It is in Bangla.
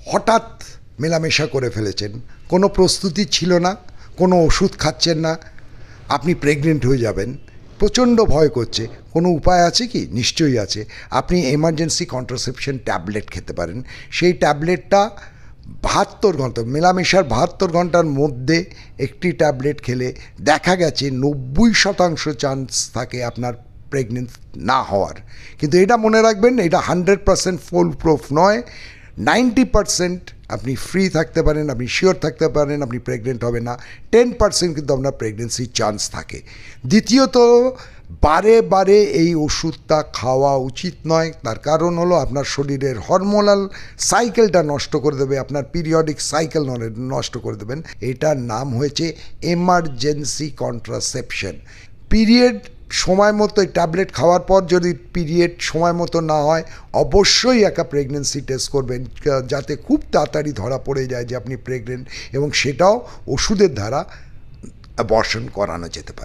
হঠাৎ মেলামেশা করে ফেলেছেন, কোনো প্রস্তুতি ছিল না, কোনো ওষুধ খাচ্ছেন না, আপনি প্রেগনেন্ট হয়ে যাবেন, প্রচণ্ড ভয় করছে, কোনো উপায় আছে কি? নিশ্চয়ই আছে। আপনি এমার্জেন্সি কন্ট্রাসেপশন ট্যাবলেট খেতে পারেন। সেই ট্যাবলেটটা 72 ঘন্টা, মেলামেশার 72 ঘন্টার মধ্যে একটি ট্যাবলেট খেলে দেখা গেছে 90% চান্স থাকে আপনার প্রেগনেন্ট না হওয়ার। কিন্তু এটা মনে রাখবেন, এটা 100% ফুল প্রুফ নয়। 90% আপনি ফ্রি থাকতে পারেন, আপনি শিওর থাকতে পারেন আপনি প্রেগনেন্ট হবে না। 10% কিন্তু আপনার প্রেগনেন্সির চান্স থাকে। দ্বিতীয়ত, বারে বারে এই ওষুধটা খাওয়া উচিত নয়। তার কারণ হলো আপনার শরীরের হরমোনাল সাইকেলটা নষ্ট করে দেবে, আপনার পিরিয়ডিক সাইকেল নষ্ট করে দেবেন। এটার নাম হয়েছে এমার্জেন্সি কন্ট্রাসেপশন। পিরিয়ড সময় মতো এই ট্যাবলেট খাওয়ার পর যদি পিরিয়ড সময় মতো না হয়, অবশ্যই একটা প্রেগনেন্সি টেস্ট করবেন, যাতে খুব তাড়াতাড়ি ধরা পড়ে যায় যে আপনি প্রেগনেন্ট, এবং সেটাও ওষুধের দ্বারা অ্যাবর্শন করানো যেতে পারে।